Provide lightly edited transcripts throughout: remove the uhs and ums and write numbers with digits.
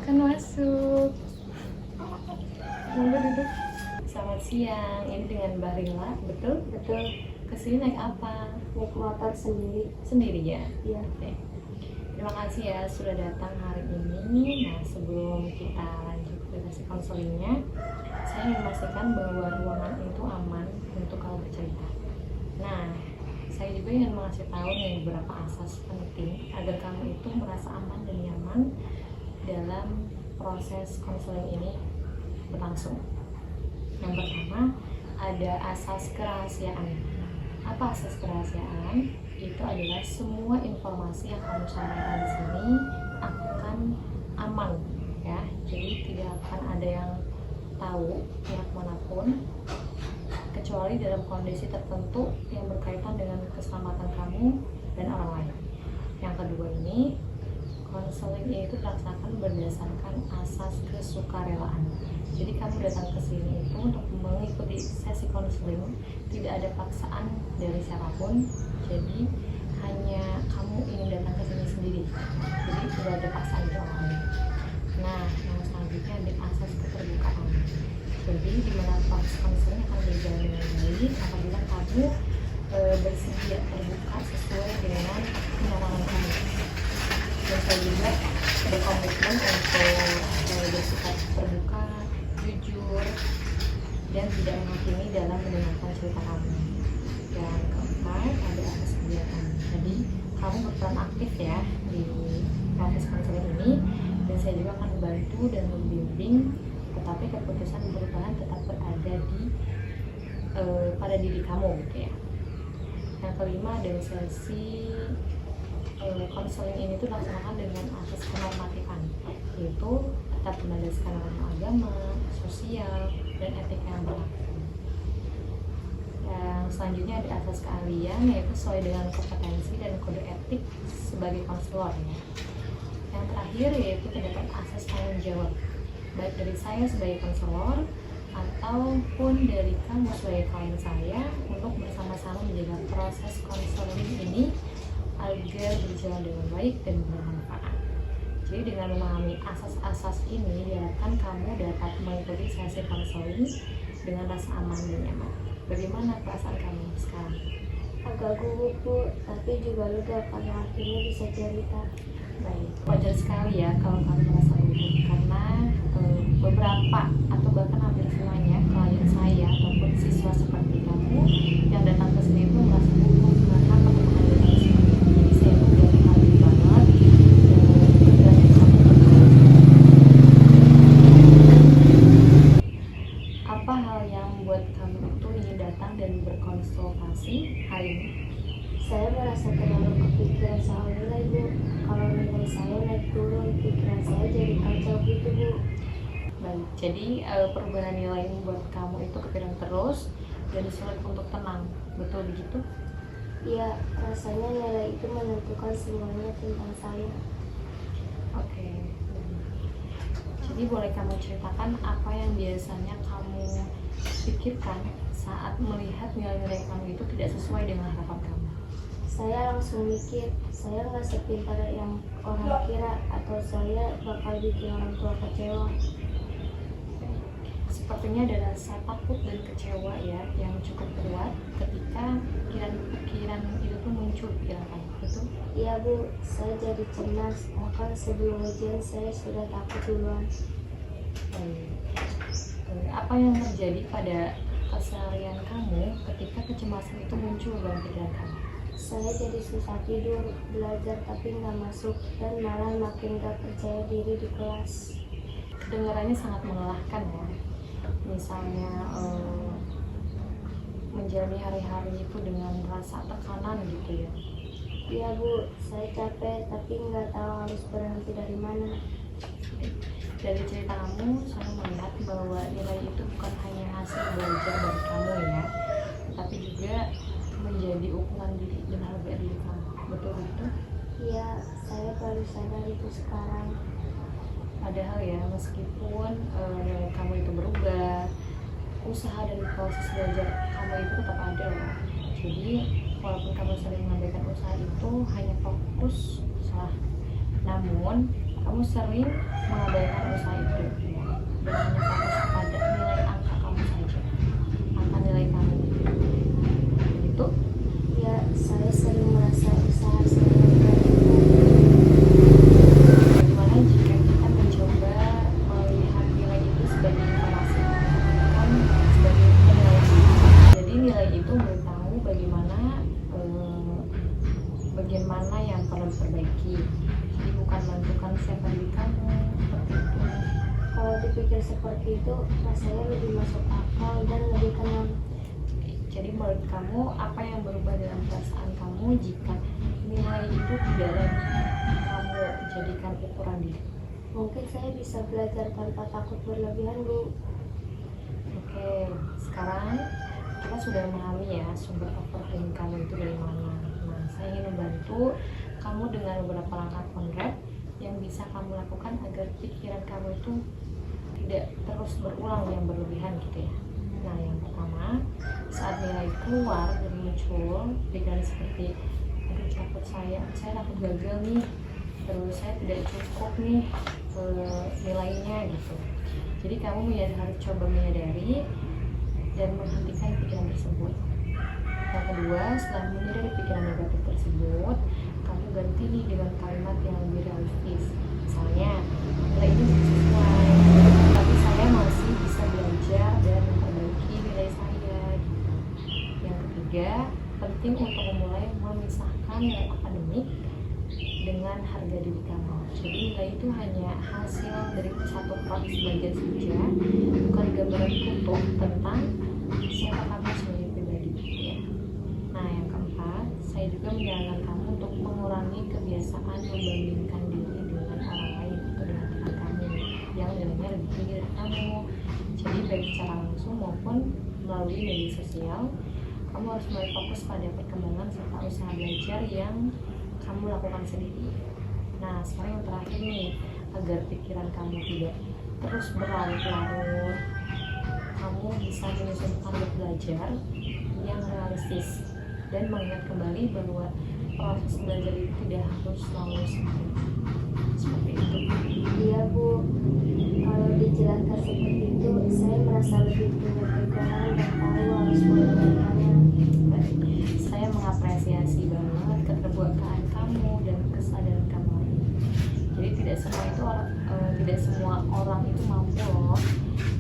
Silakan masuk. Monggo duduk. Selamat siang. Ini dengan Mbak Rila, betul? Betul, Kesini naik apa? naik motor sendiri. Sendiri ya? Iya. Oke. Terima kasih ya sudah datang hari ini. Nah, sebelum kita lanjut ke sesi konselingnya, saya ingin memastikan bahwa ruangan itu aman untuk kamu bercerita. Nah, saya juga ingin mengasih tahu nih beberapa asas penting agar kamu itu merasa aman dan nyaman dalam proses konseling ini berlangsung. Yang pertama, ada asas kerahasiaan. Apa asas kerahasiaan? Itu adalah semua informasi yang kamu sampaikan di sini akan aman, ya. Jadi tidak akan ada yang tahu pihak manapun kecuali dalam kondisi tertentu yang berkaitan dengan keselamatan kamu dan orang lain. Yang kedua ini, konseling itu dilaksanakan berdasarkan asas kesukarelaan. Jadi kamu datang ke sini itu untuk mengikuti sesi konseling, tidak ada paksaan dari siapapun. Jadi hanya kamu ingin datang ke sini sendiri. Jadi tidak ada paksaan dari orang lain. Nah, yang selanjutnya ada asas keterbukaan. Jadi di mana proses konseling akan berjalan dengan baik apabila kamu bersedia terbuka sesuai dengan kenyamanan kamu. Dan saya juga berkomitmen untuk bersikap terbuka, jujur, dan tidak menghakimi dalam mendengarkan cerita kamu. Dan keempat, ada asas kegiatan. Jadi kamu berperan aktif ya di proses konseling ini, dan saya juga akan membantu dan membimbing, tetapi keputusan perubahan tetap berada di pada diri kamu gitu ya. Yang kelima, dari sesi konseling ini tuh dilaksanakan dengan asas kenormatifan, yaitu tetap berdasarkan norma agama, sosial, dan etika yang berlaku. Yang selanjutnya ada asas keahlian, yaitu sesuai dengan kompetensi dan kode etik sebagai konselor ya. Yang terakhir yaitu terdapat asas tanggung jawab, baik dari saya sebagai konselor ataupun dari kamu sebagai klien saya, untuk bersama-sama menjaga proses konseling ini agar berjalan dengan baik dan bermanfaat. Jadi dengan memahami asas-asas ini, diharapkan kamu dapat mengikuti sesi konseling dengan rasa aman dan nyaman. Bagaimana perasaan kamu sekarang? Agak gugup Bu, tapi juga lega karena akhirnya bisa cerita. Baik, wajar sekali ya kalau kamu merasa gugup, karena beberapa atau bahkan hampir semuanya klien saya ataupun siswa seperti kamu yang datang ke sini itu merasa gugup karena pertemuan dengan sini. Jadi saya itu udah happy banget dan apa hal yang membuat kamu itu ingin datang dan berkonsultasi hari ini? Saya merasa terlalu kepikiran soal nilai Bu. Kalau nilai saya naik turun, pikiran saya jadi kacau gitu Bu. Baik, jadi perubahan nilai membuat kamu itu kepikiran terus dan sulit untuk tenang, betul begitu? Iya, rasanya nilai itu menentukan semuanya tentang saya. Oke. Jadi boleh kamu ceritakan apa yang biasanya kamu pikirkan saat melihat nilai-nilai kamu itu tidak sesuai dengan harapan kamu? Saya langsung mikir, saya nggak sepintar yang orang kira, atau saya bakal bikin orang tua kecewa. Sepertinya ada rasa takut dan kecewa ya yang cukup kuat ketika pikiran itu tuh muncul pikiran kamu, betul? Iya Bu, saya jadi cemas, bahkan sebelum ujian saya sudah takut duluan. Apa yang terjadi pada keseharian kamu ketika kecemasan itu muncul dalam pikiran kamu? Saya jadi susah tidur, belajar tapi nggak masuk, dan malah makin gak percaya diri di kelas. Kedengarannya sangat melelahkan ya. Misalnya menjalani hari-hari itu dengan rasa tekanan gitu ya. Iya Bu, saya capek tapi nggak tahu harus berhenti dari mana. Dari cerita kamu, saya melihat bahwa nilai itu bukan hanya hasil belajar dari kamu ya, tapi juga menjadi ukuran diri dan harga diri kamu, betul begitu? Iya, saya baru sadar itu sekarang. Padahal ya, meskipun nilai kamu itu berubah, usaha dan proses belajar kamu itu tetap ada loh. Jadi walaupun kamu sering mengabaikan usaha itu hanya fokus usaha, namun kamu sering mengabaikan usaha itu dan hanya fokus pada nilai angka kamu saja, angka nilai kamu. Itu Ya, saya sering merasa usaha saya bagaimana jika kita mencoba melihat nilai itu sebagai informasi, bukan sebagai penilaian. Jadi nilai itu memberitahu bagaimana yang perlu diperbaiki. Jadi bukan menentukan siapa diri kamu seperti itu. Kalau dipikir seperti itu, rasanya lebih masuk akal dan lebih tenang. Jadi menurut kamu apa yang berubah dalam perasaan kamu jika nilai itu tidak lagi kamu jadikan ukuran diri? Mungkin saya bisa belajar tanpa takut berlebihan, Bu. Oke, sekarang kita sudah memahami ya sumber overthinking kamu itu dari mana. Nah, saya ingin membantu kamu dengan beberapa langkah konkret yang bisa kamu lakukan agar pikiran kamu itu tidak terus berulang yang berlebihan gitu ya. Nah, yang pertama, saat nilai keluar dan muncul pikiran seperti aduh takut saya takut gagal nih, terus saya tidak cukup nih nilainya gitu. Jadi kamu harus coba menyadari dan menghentikan pikiran tersebut. Yang kedua, setelah menyadari pikiran negatif tersebut, kamu ganti nih dengan kalimat yang lebih realistis. Misalnya, nilai ini sesuai, tapi saya masih bisa belajar dan memperbaiki nilai saya. Yang ketiga, penting untuk memulai memisahkan nilai akademik dengan harga diri kamu. Jadi nilai itu hanya hasil dari satu proses belajar saja, bukan gambaran utuh tentang siapa kamu sebagai pribadi ya. Nah, yang keempat, saya juga menyarankan kamu untuk mengurangi kebiasaan membandingkan diri dengan orang lain atau dengan teman kamu yang nilainya lebih tinggi dari kamu. Jadi baik secara langsung maupun melalui media sosial, kamu harus mulai fokus pada perkembangan serta usaha belajar yang kamu lakukan sendiri. Nah, sekarang yang terakhir nih, agar pikiran kamu tidak terus berlarut-larut, kamu bisa menyusun target belajar yang realistis dan mengingat kembali bahwa proses belajar itu tidak harus selalu sempurna. Seperti itu. Iya, Bu. Kalau dijelaskan seperti itu, saya merasa lebih punya pegangan dan tahu harus melakukannya. Baik, saya mengapresiasi banget keterbukaan kamu dan kesadaran kamu hari ini. Jadi tidak semua orang itu mampu loh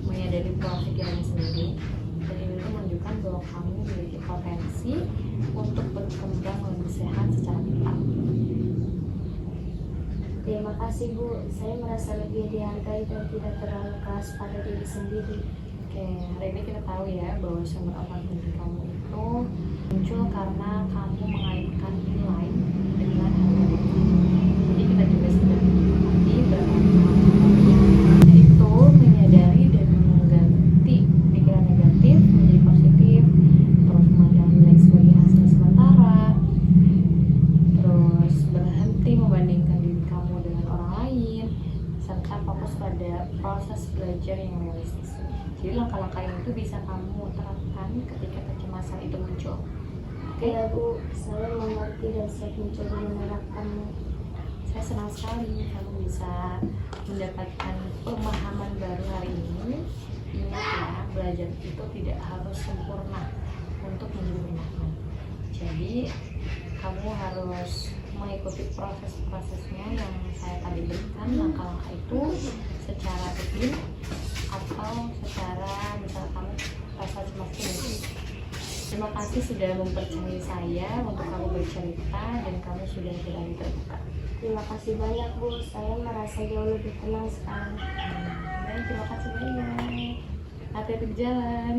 menyadari pola pikirnya sendiri. Dan ini itu menunjukkan bahwa kamu memiliki potensi untuk berkembang lebih sehat secara mental. Terima kasih, Bu. Saya merasa lebih dihargai dan tidak terlalu keras pada diri sendiri. Oke, hari ini kita tahu ya bahwa sumber overthinking kamu itu muncul karena kamu mengaitkan nilai dengan harga diri. Jadi kita juga sudah mengerti bahwa yaitu menyadari dan mengganti pikiran negatif menjadi positif, terus memandang nilai sebagai hasil sementara, terus berhenti membandingkan diri kamu dengan orang lain, serta fokus pada proses belajar yang realistis. Jadi langkah-langkah ini itu bisa kamu terapkan ketika kecemasan itu muncul. Iya, Bu. Saya mengerti dan siap mencoba menerapkannya. Saya senang sekali kamu bisa mendapatkan pemahaman baru hari ini. Ingat ya, belajar itu tidak harus sempurna untuk menjadi menyenangkan. Jadi kamu harus mengikuti proses-prosesnya yang saya tadi berikan, langkah-langkah itu secara rutin atau secara misalnya kamu rasa cemas ini. Terima kasih sudah mempercayai saya untuk kamu bercerita dan kamu sudah berani terbuka. Terima kasih banyak, Bu. Saya merasa jauh lebih tenang sekarang. Baik, terima kasih banyak. Hati-hati di jalan.